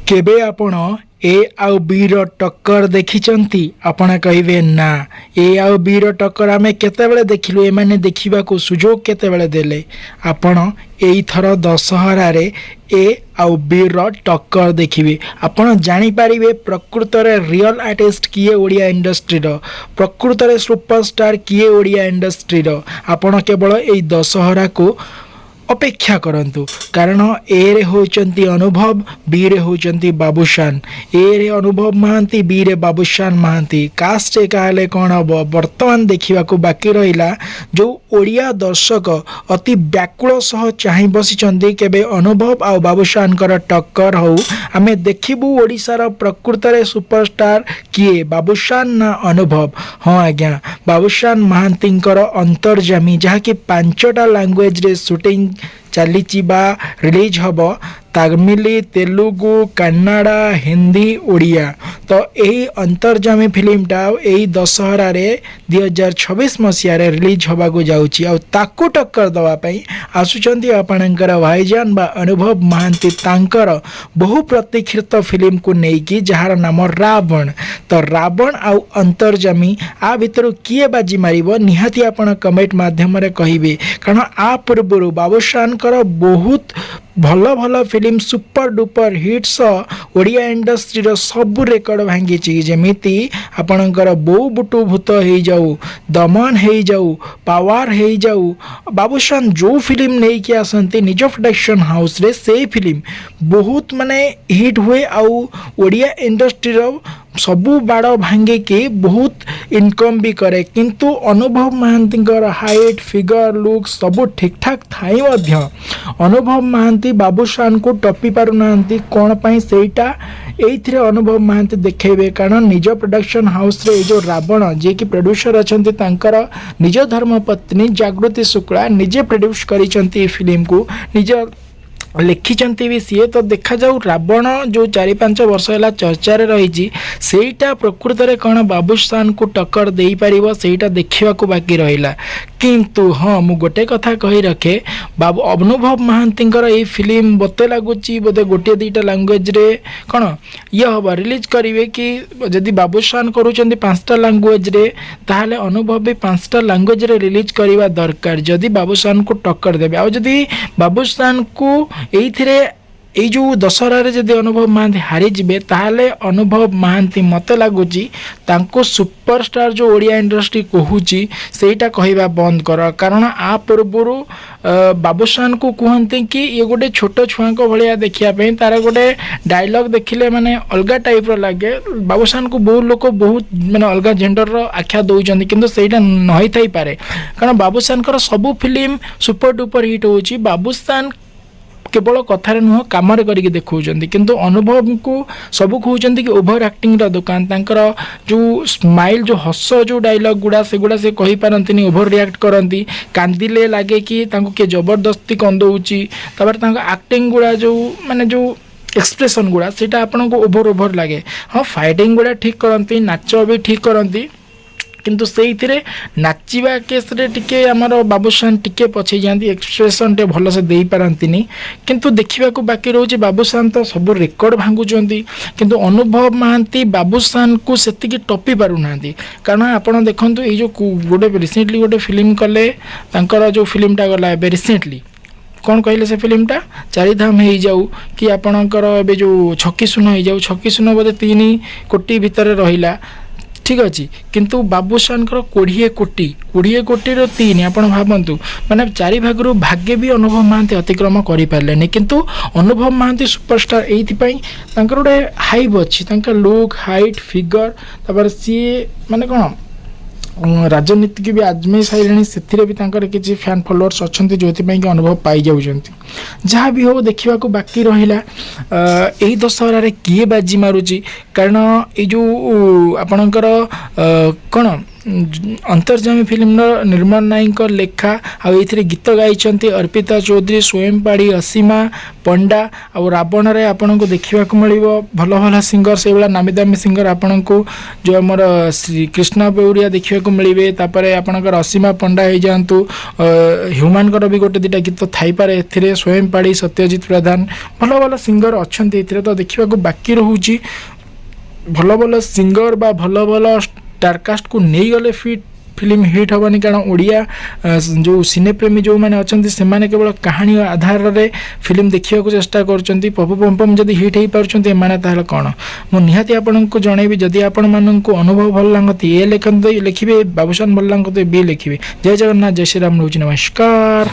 केबे आपण ए आउ बी रो टक्कर देखिचंती आपण कहिबे ना ए आउ बी रो टक्कर आमे केतेबेले देखिलु एमाने देखिबाकू सुजोग केतेबेले देले आपण एई थर दशहरा रे ए आउ बी रो टक्कर देखिबे आपण जानि पारिबे प्रकृत रे रियल आर्टिस्ट किए ओडिया इंडस्ट्री रो प्रकृत रे सुपरस्टार किए ओडिया इंडस्ट्री रो आपण केवल एई दशहरा को अपेक्षा करंतु कारण ए रे होचंती अनुभव बी रे होचंती बाबूशान ए रे अनुभव महांती बी रे बाबूशान महांती कास्ट कहले कौन हम बर्तमान देखा बाकी रहा जो ओडिया दर्शक अति व्याकुल सह चाह बसी केबे अनुभव आ बाबूशान टक्कर हो आमे देखिबू ओडिशार प्रकृत रे सुपरस्टार किए बाबूशान ना अनुभव। हाँ आज्ञा बाबूशान महांती अंतर्जामी जहाँकि 5टा लैंग्वेज रे शूटिंग चली रिलीज हम तमिल तेलुगु कन्नड़ा हिंदी ओडिया तो यही अंतर्जामी फिल्मटा यही दशहरा रे 2026 मसीह रिलीज होगा जाऊँगी ताकू टक्कर दवाई आसुचंती आपणकर भाईजान बा अनुभव महांती तांकर बहु प्रतीक्षित फिल्म को लेकिन जार नाम रावण तो रावण आउ अंतर्जामी आ भितर किए बाजी मारिबो निहाती आपण कमेंट माध्यम कहिबे कारण आ पूर्व बाबूशान बहुत भल भल film super duper hits Odia industry रो सब रेकर्ड भांगी जमीती आपणकर बो बुटु भूत हो जाऊ दमन हो जाऊ पावर हो जाऊ बाबूशान जो फिल्म नहीं कि आसंती निज प्रोडक्शन हाउस रे से फिल्म बहुत माने हिट हुए आउ ओडिया इंडस्ट्री रो सबू बाड़ भांगे कि बहुत इनकम भी करे किंतु अनुभव महांती हाइट फिगर लुक सब ठीक ठाक थाई मध्य अनुभव महांती बाबूशान को टपी पारु नांती कौन पाई सेटा एइथिरे अनुभव महांती देखेबे कारण निज प्रोडक्शन हाउस रे जो रावण जे कि प्रोड्यूसर अछंती तांकर निज धर्मपत्नी जागृति शुक्ला निजे प्रोड्यूस करिसंती फिल्म को निज लिखिंट भी सी तो देखा जाऊ रावण जो 4-5 वर्ष है चर्चा रही सेटा प्रकृत में कौन बाबूशान को टक्कर दे पार सेटा देखा बाकी रहा किंतु हाँ मु गोटे कथा कही रखे बाबू अनुभव महांती ये फिल्म बते लगुच बोधे गोटे 2टा लैंग्वेज रे कौन ये हम रिलीज करेंगे कि जदि बाबूशान करुँच 5टा लैंग्वेज रे ताहले अनुभव भी 5टा लैंग्वेज रे रिलीज करवा दरकार जदि बाबूशान को टक्कर देवे आ जदि बाबूशान को एइथिरे এই जो दशहरा जदि अनुभव महांती हारी जिबे ताहले अनुभव महांती मते लगुच सुपरस्टार जो ओडिया इंडस्ट्री कहूची सेटा कहवा बंद कर कारण आ पूर्वर बाबूशान को कहते कि ये गोटे छोट छुआ भाया देखापी तार गोटे डायलॉग देखिले माने अलग टाइप लगे बाबूशान को बहुत लोग बहुत माने अलग जेंडर आख्या दौरान किंतु सेटा नई थाई पारे कारण बाबूशान सबू फिल्म सुपर डुपर हिट होची बाबूशान केवल कथार नुह कम करके देखा किंतु अनुभव को सब कहते कि ओभर एक्टिंग दुकान तांकर जो स्माइल जो हस जो डायलॉग गुड़ा से कही पारंती ओभर रिएक्ट करती कांदिले लगे कि किए जबरदस्ती कंदौची एक्टिंग गुड़ा जो माने जो एक्सप्रेशन गुड़ा सेटा आपन को ओभर लगे हाँ फाइटिंग गुड़ा ठीक करती नाच भी ठीक करती किंतु से नाचिबा केस रे टिके आमर बाबूशान टिके पछे जाती एक्सप्रेशन टे भल से दे पारंतिनी किंतु देखा बाकी रोचे बाबूशान तो सब रेकर्ड भांगुंट किंतु अनुभव महांती बाबूशान को सेतिकी टपी पारुना कारण आपड़ देखु ये जो गोटे रिसेंटली गोटे फिल्म कले तांकर जो फिल्मटा गला ए रिसेंटली कौन कहले से फिल्मटा चारिधाम हो जाऊ कि आपणकर ए जो छकी सुन हो जाऊ छकी सुन बोधे 3 कोटी भितर रहिला ठीक अच्छे किंतु बाबूशान 20 कोटी 3 आप भावतु माने 4 भागरू भाग्य भी अनुभव महांती अतिक्रम कर पारे किंतु अनुभव महांती सुपरस्टार ये गोटे हाइव अच्छी लुक हाइट फिगर सी माने कौन राजनीति की भी आजमे सारे से भी किसी फैन फॉलोअर्स अच्छा जो कि अनुभव पाई जाऊँच जहाँ भी हो देखा बाकी रहा यही दशहरा रे किए बाजी मारुची कारण ये जो आपणकर कौन अंतर्जामी फिल्म निर्मल नाईक लेखा आउ गीत गाई अर्पिता चौधरी स्वयं पाड़ी असीमा पंडा आ रावण रे आपन को देखा मिल भल भल सिंगर से भाया नामी दामी सिंगर आपण को जो आमर श्री कृष्णा बेउरिया देखा मिले आपणकर असीमा पंडा हो जातु ह्यूमान भी गोटे दुटा गीत थाईपे ए स्वयं पाड़ी सत्यजित प्रधान भल भल सिंगर अच्छा तो देखा बाकी रोचे भल भल सिंगर बा भल भल स्टारकास्ट को नहीं गले फिल्म हिट हेनी कारण ओडिया जो सिनेप्रेमी जो मैंने अच्छा से केवल कहानी आधार रे फिल्म देखा चेष्टा कर पपु पम्पम जदि हिट हो पारे कौन मुझे निहाती आपन को जनइबी जदि आपण मानक अनुभव भल लगती ए लिखते लिखे बाबूशान भल लगते बी लिखे जय जगन्नाथ जय श्री राम रोज नमस्कार।